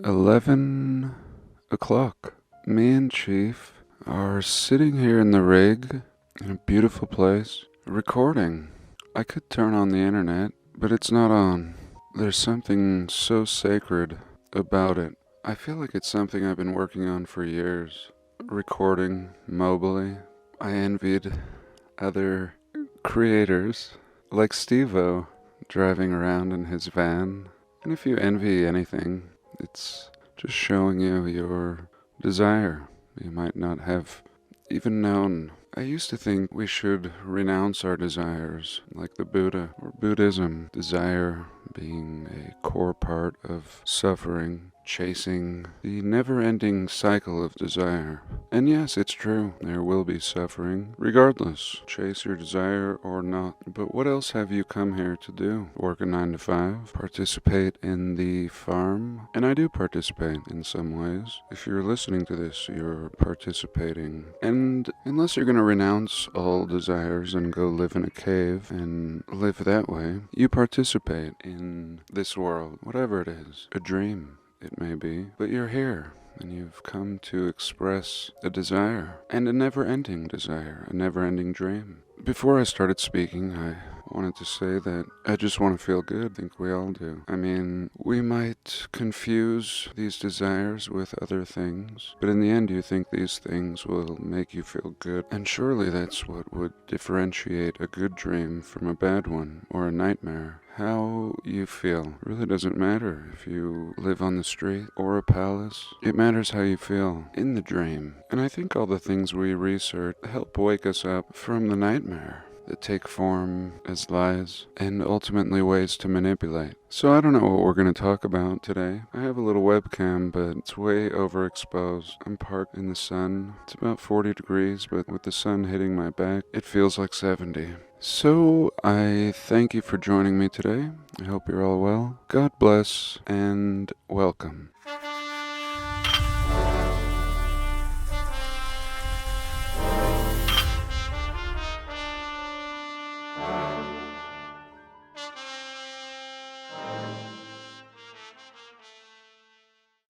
11 o'clock. Me and Chief are sitting here in the rig in a beautiful place, recording. I could turn on the internet, but it's not on. There's something so sacred about it. I feel like it's something I've been working on for years. Recording mobily. I envied other creators like Steve-O driving around in his van. And if you envy anything, it's just showing you your desire. You might not have even known. I used to think we should renounce our desires, like the Buddha or Buddhism. Desire being a core part of suffering, chasing the never-ending cycle of desire. And yes, it's true, there will be suffering, regardless. Chase your desire or not. But what else have you come here to do? Work a 9 to 5? Participate in the farm? And I do participate in some ways. If you're listening to this, you're participating. And unless you're going to renounce all desires and go live in a cave and live that way, you participate in this world, whatever it is, a dream. It may be, but you're here, and you've come to express a desire, and a never-ending desire, a never-ending dream. Before I started speaking, I wanted to say that I just want to feel good. I think we all do. I mean, we might confuse these desires with other things, but in the end you think these things will make you feel good. And surely that's what would differentiate a good dream from a bad one, or a nightmare. How you feel really doesn't matter if you live on the street or a palace. It matters how you feel in the dream. And I think all the things we research help wake us up from the nightmare that take form as lies and ultimately ways to manipulate. So I don't know what we're going to talk about today. I have a little webcam, but it's way overexposed. I'm parked in the sun. It's about 40 degrees, but with the sun hitting my back, it feels like 70. So I thank you for joining me today. I hope you're all well. God bless and welcome.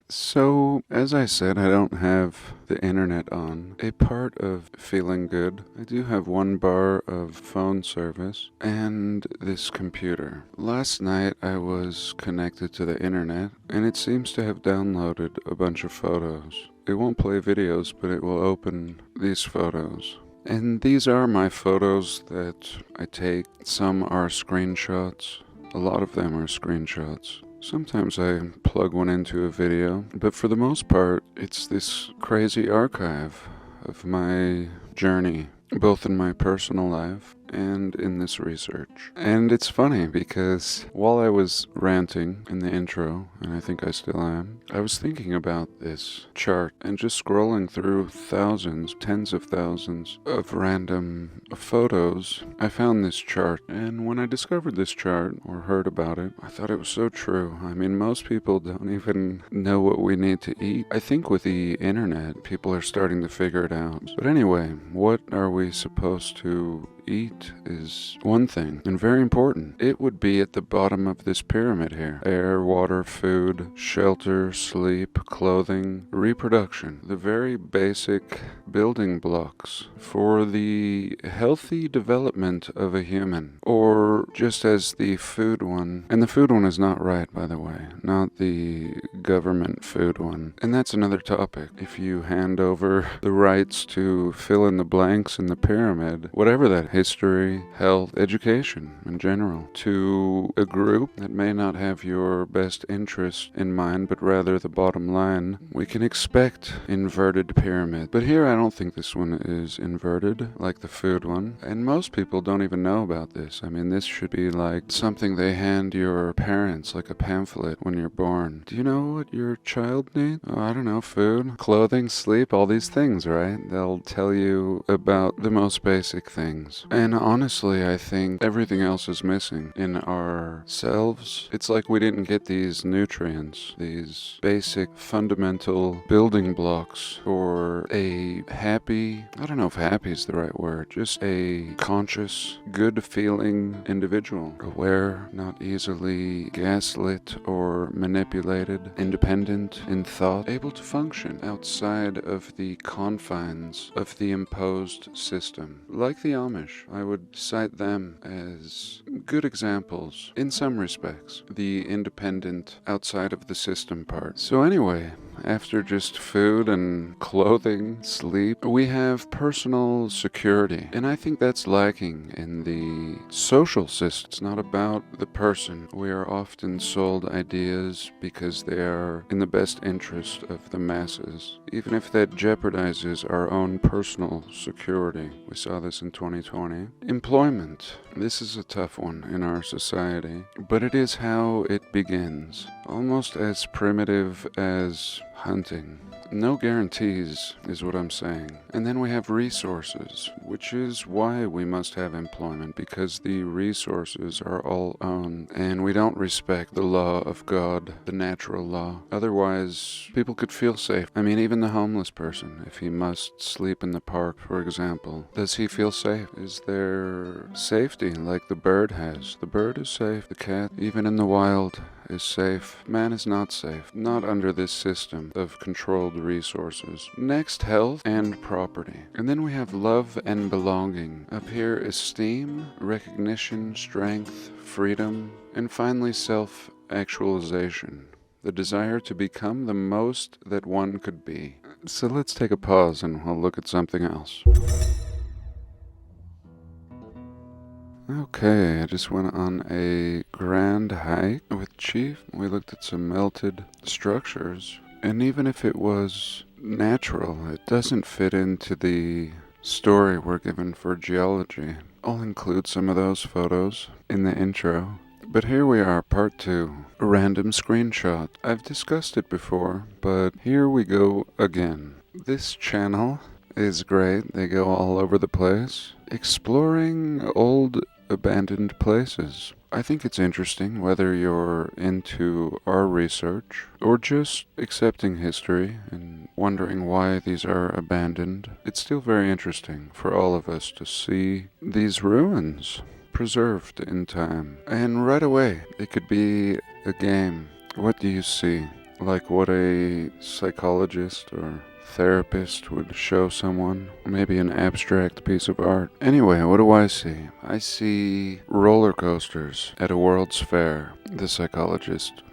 So, as I said, I don't have the internet on. A part of feeling good, I do have 1 bar of phone service and this computer. Last night I was connected to the internet and it seems to have downloaded a bunch of photos. It won't play videos, but it will open these photos. And these are my photos that I take. Some are screenshots. A lot of them are screenshots. Sometimes I plug one into a video, but for the most part, it's this crazy archive of my journey, both in my personal life and in this research. And it's funny because while I was ranting in the intro, and I think I still am, I was thinking about this chart and just scrolling through thousands, tens of thousands of random photos. I found this chart, and when I discovered this chart or heard about it, I thought it was so true. I mean, most people don't even know what we need to eat. I think with the internet, people are starting to figure it out. But anyway, what are we supposed to eat is one thing, and very important. It would be at the bottom of this pyramid here. Air, water, food, shelter, sleep, clothing, reproduction. The very basic building blocks for the healthy development of a human. Or just as the food one, and the food one is not right, by the way, not the government food one. And that's another topic. If you hand over the rights to fill in the blanks in the pyramid, whatever that history, health, education in general, to a group that may not have your best interest in mind, but rather the bottom line, we can expect inverted pyramid. But here I don't think this one is inverted like the food one, and most people don't even know about this. I mean, this should be like something they hand your parents, like a pamphlet when you're born. Do you know what your child needs? Oh, I don't know, food, clothing, sleep, all these things, right? They'll tell you about the most basic things. us. And honestly, I think everything else is missing in ourselves. It's like we didn't get these nutrients, these basic fundamental building blocks for a happy, I don't know if happy is the right word, just a conscious, good feeling individual. Aware, not easily gaslit or manipulated, independent in thought, able to function outside of the confines of the imposed system. Like the Amish, I would cite them as good examples in some respects, the independent outside of the system part. So anyway, after just food and clothing, sleep, we have personal security. And I think that's lacking in the social system. It's not about the person. We are often sold ideas because they are in the best interest of the masses, even if that jeopardizes our own personal security. We saw this in 2020. Employment. This is a tough one in our society, but it is how it begins. Almost as primitive as hunting. No guarantees is what I'm saying. And then we have resources, which is why we must have employment, because the resources are all owned and we don't respect the law of God, the natural law. Otherwise, people could feel safe. I mean, even the homeless person, if he must sleep in the park, for example, does he feel safe? Is there safety like the bird has? The bird is safe. The cat, even in the wild, is safe. Man is not safe. Not under this system of controlled resources. Next, health and property. And then we have love and belonging. Up here, esteem, recognition, strength, freedom, and finally self-actualization. The desire to become the most that one could be. So let's take a pause and we'll look at something else. Okay, I just went on a grand hike with Chief. We looked at some melted structures, and even if it was natural, it doesn't fit into the story we're given for geology. I'll include some of those photos in the intro. But here we are, part 2, a random screenshot. I've discussed it before, but here we go again. This channel is great. They go all over the place, exploring old abandoned places. I think it's interesting whether you're into our research or just accepting history and wondering why these are abandoned. It's still very interesting for all of us to see these ruins preserved in time. And right away, it could be a game. What do you see? Like what a psychologist or therapist would show someone, maybe an abstract piece of art. Anyway, what do I see? I see roller coasters at a World's Fair. The psychologist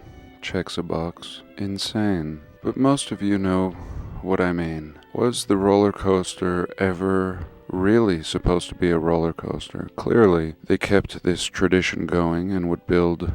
checks a box. Insane. But most of you know what I mean. Was the roller coaster ever really supposed to be a roller coaster? Clearly, they kept this tradition going and would build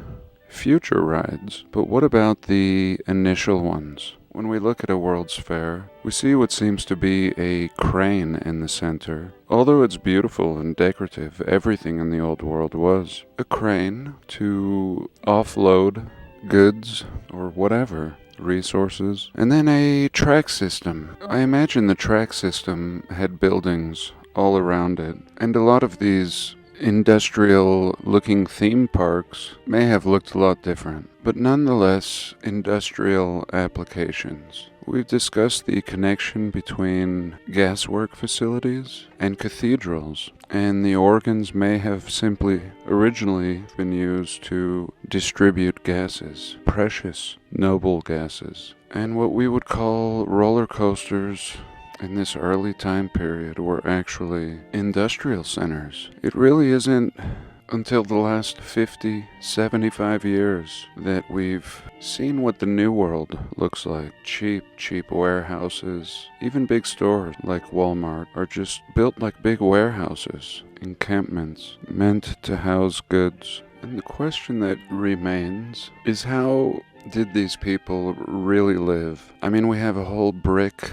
future rides. But what about the initial ones? When we look at a World's Fair, we see what seems to be a crane in the center. Although it's beautiful and decorative, everything in the old world was a crane to offload goods or whatever, resources. And then a track system. I imagine the track system had buildings all around it, and a lot of these industrial-looking theme parks may have looked a lot different, but nonetheless industrial applications. We've discussed the connection between gaswork facilities and cathedrals, and the organs may have simply originally been used to distribute gases, precious, noble gases. And what we would call roller coasters in this early time period were actually industrial centers. It really isn't until the last 50, 75 years that we've seen what the new world looks like. Cheap warehouses, even big stores like Walmart are just built like big warehouses, encampments meant to house goods. And the question that remains is, how did these people really live? I mean, we have a whole brick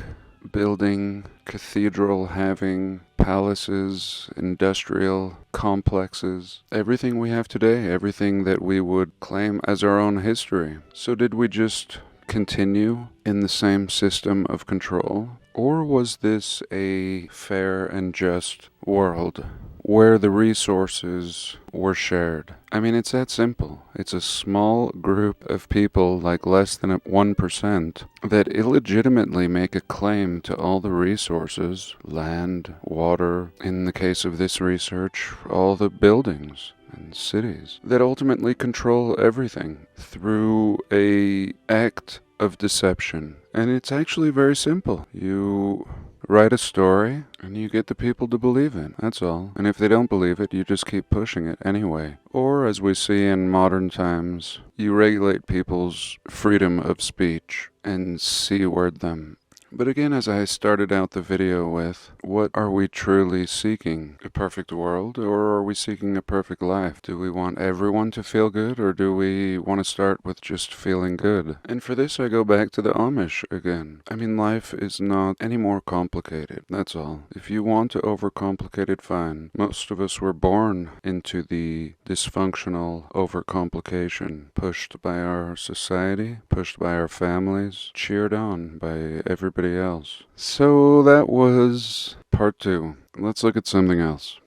building, cathedral having palaces, industrial complexes, everything we have today, everything that we would claim as our own history. So did we just continue in the same system of control? Or was this a fair and just world where the resources were shared. I mean, it's that simple. It's a small group of people, like less than 1%, that illegitimately make a claim to all the resources, land, water, in the case of this research, all the buildings and cities, that ultimately control everything through a act of deception. And it's actually very simple. You write a story and you get the people to believe it. That's all. And if they don't believe it, you just keep pushing it anyway. Or, as we see in modern times, you regulate people's freedom of speech and C-word them. But again, as I started out the video with, what are we truly seeking? A perfect world, or are we seeking a perfect life? Do we want everyone to feel good, or do we want to start with just feeling good? And for this, I go back to the Amish again. I mean, life is not any more complicated, that's all. If you want to overcomplicate it, fine. Most of us were born into the dysfunctional overcomplication, pushed by our society, pushed by our families, cheered on by everybody else. So that was part 2. Let's look at something else.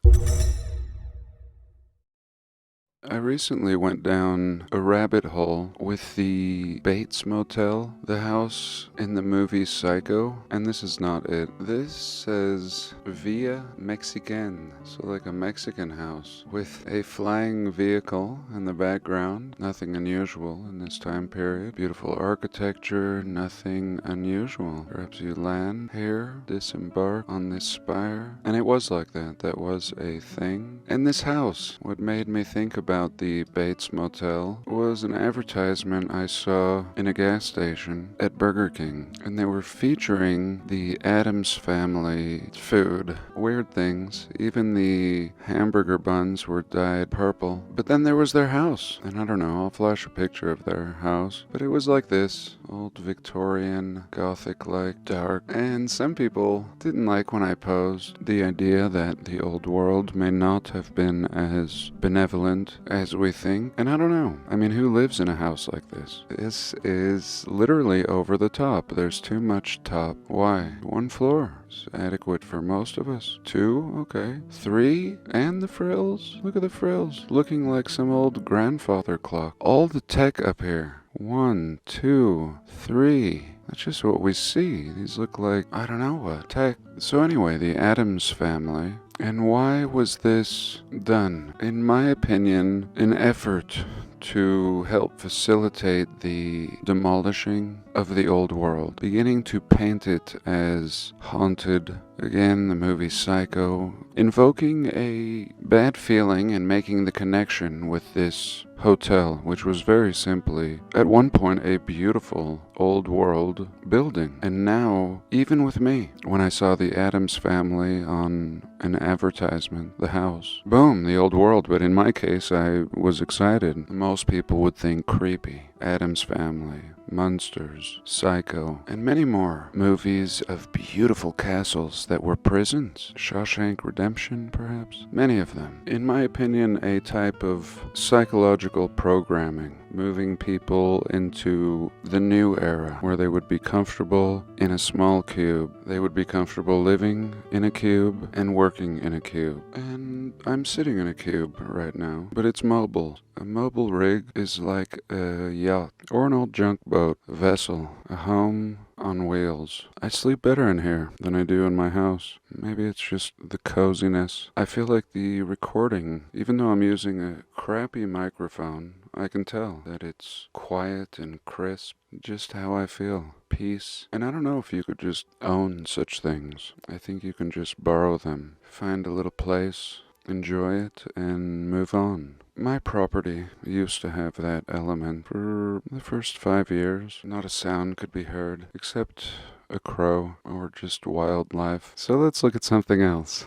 I recently went down a rabbit hole with the Bates Motel, the house in the movie Psycho, and this is not it. This says Villa Mexican, so like a Mexican house with a flying vehicle in the background. Nothing unusual in this time period. Beautiful architecture, nothing unusual. Perhaps you land here, disembark on this spire, and it was like that. That was a thing. And this house, what made me think about the Bates Motel was an advertisement I saw in a gas station at Burger King, and they were featuring the Addams Family food. Weird things. Even the hamburger buns were dyed purple. But then there was their house, and I don't know, I'll flash a picture of their house, but it was like this, old Victorian, Gothic-like, dark, and some people didn't like when I posed the idea that the old world may not have been as benevolent as we think. And I don't know. I mean, who lives in a house like this? This is literally over the top. There's too much top. Why? 1 floor is adequate for most of us. 2? Okay. 3? And the frills? Look at the frills. Looking like some old grandfather clock. All the tech up here. 1, 2, 3. That's just what we see. These look like, I don't know what, tech. So anyway, the Addams Family. And why was this done? In my opinion, an effort to help facilitate the demolishing of the old world, beginning to paint it as haunted. Again, the movie Psycho, invoking a bad feeling and making the connection with this hotel, which was very simply, at one point, a beautiful old world building. And now, even with me, when I saw the Addams Family on an advertisement, the house, boom, the old world. But in my case, I was excited. Most people would think creepy. Addams Family, Monsters, Psycho, and many more movies of beautiful castles that were prisons. Shawshank Redemption, perhaps? Many of them. In my opinion, a type of psychological programming, moving people into the new era where they would be comfortable in a small cube. They would be comfortable living in a cube and working in a cube. And I'm sitting in a cube right now, but it's mobile. A mobile rig is like a yacht or an old junk boat, a vessel, a home on wheels. I sleep better in here than I do in my house. Maybe it's just the coziness. I feel like the recording, even though I'm using a crappy microphone, I can tell that it's quiet and crisp, just how I feel. Peace. And I don't know if you could just own such things. I think you can just borrow them. Find a little place, enjoy it, and move on. My property used to have that element. For the first 5 years, not a sound could be heard, except a crow or just wildlife. So let's look at something else.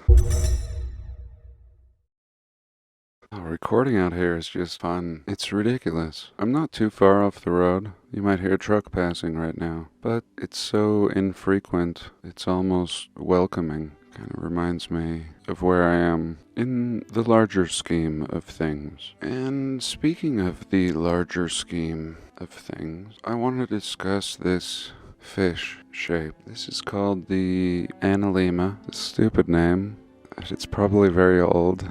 Recording out here is just fun. It's ridiculous. I'm not too far off the road. You might hear a truck passing right now, but it's so infrequent, it's almost welcoming. Kind of reminds me of where I am in the larger scheme of things. And speaking of the larger scheme of things, I want to discuss this fish shape. This is called the Analemma. Stupid name. It's probably very old.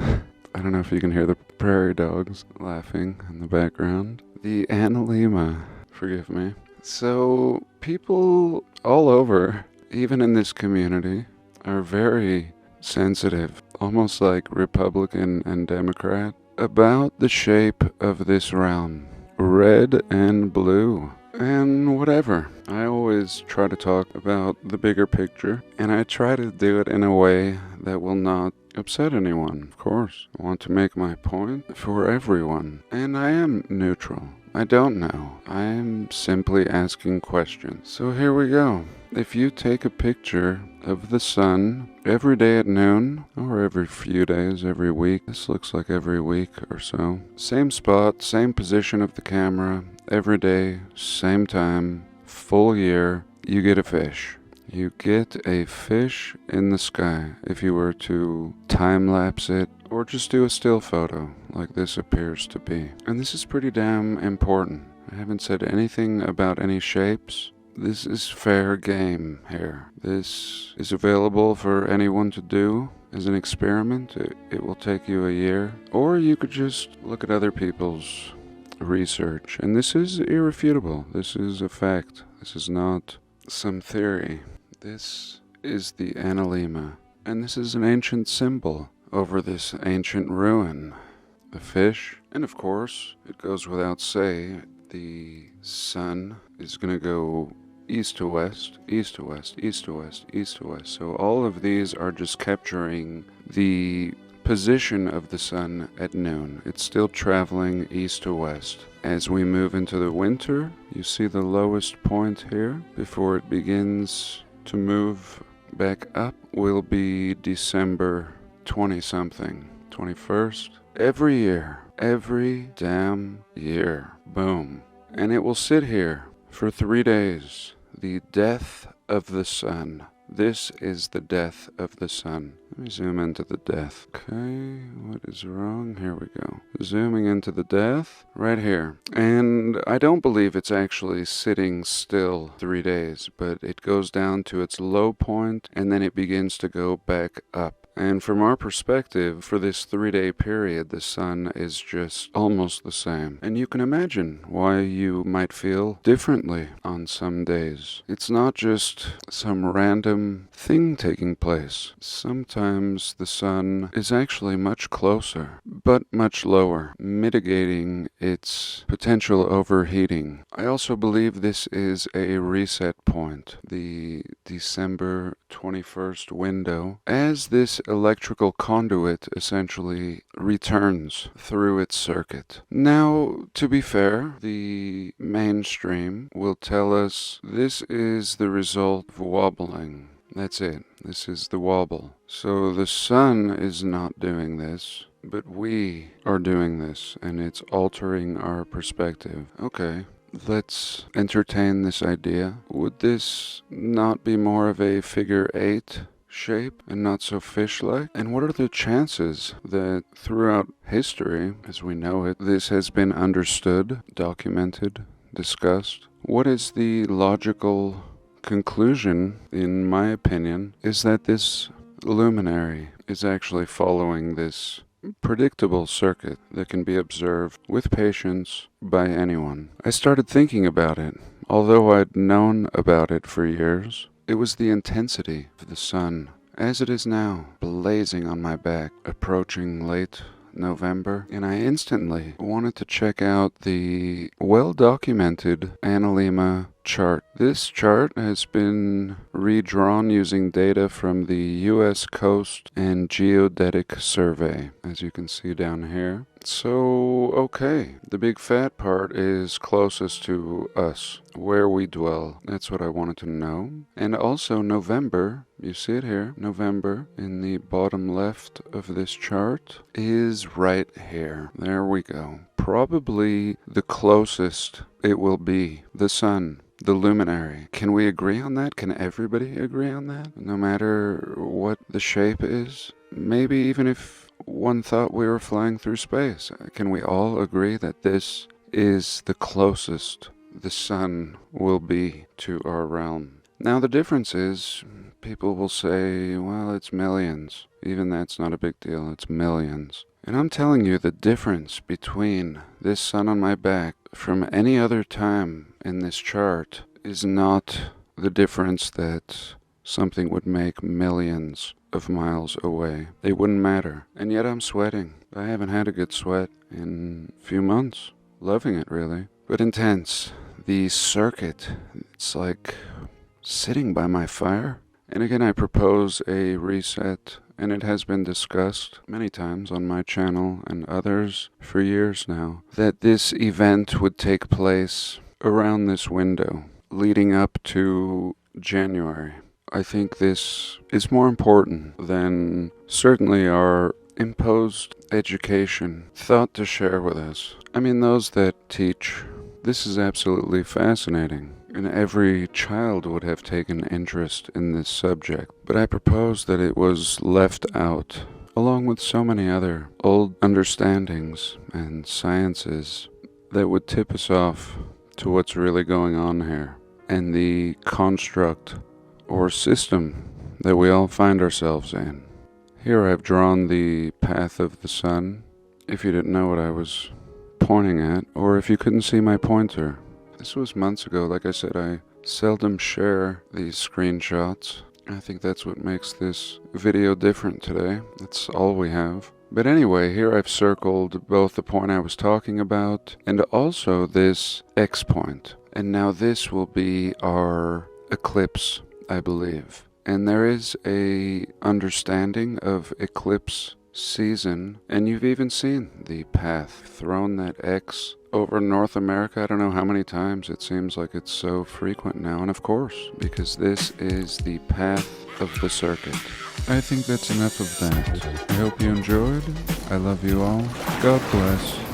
I don't know if you can hear the prairie dogs laughing in the background. The Analemma, forgive me. So, people all over, even in this community, are very sensitive, almost like Republican and Democrat, about the shape of this realm. Red and blue. And whatever. I always try to talk about the bigger picture, and I try to do it in a way that will not upset anyone, of course. I want to make my point for everyone. And I am neutral. I don't know. I am simply asking questions. So here we go. If you take a picture of the sun every day at noon, or every few days, every week, this looks like every week or so, same spot, same position of the camera, every day, same time, full year, you get a fish. You get a fish in the sky if you were to time-lapse it or just do a still photo like this appears to be. And this is pretty damn important. I haven't said anything about any shapes. This is fair game here. This is available for anyone to do as an experiment. It will take you a year. Or you could just look at other people's research. And this is irrefutable. This is a fact. This is not some theory. This is the Analemma, and this is an ancient symbol over this ancient ruin. The fish, and of course, it goes without say, the sun is going to go east to west, east to west, east to west, east to west. So all of these are just capturing the position of the sun at noon. It's still traveling east to west. As we move into the winter, you see the lowest point here before it begins to move back up will be December 20-something, 21st. Every year, every damn year, boom. And it will sit here for 3 days. The death of the sun. This is the death of the sun. Let me zoom into the death. Okay, what is wrong? Here we go. Zooming into the death, right here. And I don't believe it's actually sitting still 3 days, but it goes down to its low point, and then it begins to go back up. And from our perspective, for this 3-day period, the sun is just almost the same. And you can imagine why you might feel differently on some days. It's not just some random thing taking place. Sometimes the sun is actually much closer, but much lower, mitigating its potential overheating. I also believe this is a reset point, the December 21st window, as this electrical conduit essentially returns through its circuit. Now, to be fair, the mainstream will tell us this is the result of wobbling. That's it. This is the wobble. So the sun is not doing this, but we are doing this, and it's altering our perspective. Okay. Let's entertain this idea. Would this not be more of a figure 8 shape and not so fish-like? And what are the chances that throughout history, as we know it, this has been understood, documented, discussed? What is the logical conclusion, in my opinion, is that this luminary is actually following this predictable circuit that can be observed with patience by anyone. I started thinking about it. Although I'd known about it for years, it was the intensity of the sun, as it is now, blazing on my back, approaching late November, and I instantly wanted to check out the well-documented Analemma chart. This chart has been redrawn using data from the U.S. Coast and Geodetic Survey, as you can see down here. So, okay, the big fat part is closest to us, where we dwell. That's what I wanted to know. And also November, you see it here, November in the bottom left of this chart is right here. There we go. Probably the closest it will be, the sun. The luminary. Can we agree on that? Can everybody agree on that? No matter what the shape is? Maybe even if one thought we were flying through space. Can we all agree that this is the closest the sun will be to our realm? Now the difference is, people will say, well, it's millions. Even that's not a big deal, it's millions. And I'm telling you, the difference between this sun on my back from any other time in this chart is not the difference that something would make millions of miles away. It wouldn't matter. And yet I'm sweating. I haven't had a good sweat in a few months. Loving it, really. But intense. The circuit, it's like sitting by my fire. And again, I propose a reset, and it has been discussed many times on my channel and others for years now, that this event would take place around this window leading up to January. I think this is more important than certainly our imposed education thought to share with us. I mean, those that teach, this is absolutely fascinating, and every child would have taken interest in this subject. But I propose that it was left out, along with so many other old understandings and sciences that would tip us off to what's really going on here, and the construct or system that we all find ourselves in. Here I've drawn the path of the sun, if you didn't know what I was pointing at, or if you couldn't see my pointer. This was months ago. Like I said, I seldom share these screenshots. I think that's what makes this video different today. That's all we have. But anyway, here I've circled both the point I was talking about and also this X point. And now this will be our eclipse, I believe. And there is a understanding of eclipse season, and you've even seen the path, thrown that X over North America. I don't know how many times. It seems like it's so frequent now, and of course, because this is the path of the circuit. I think that's enough of that. I hope you enjoyed. I love you all. God bless.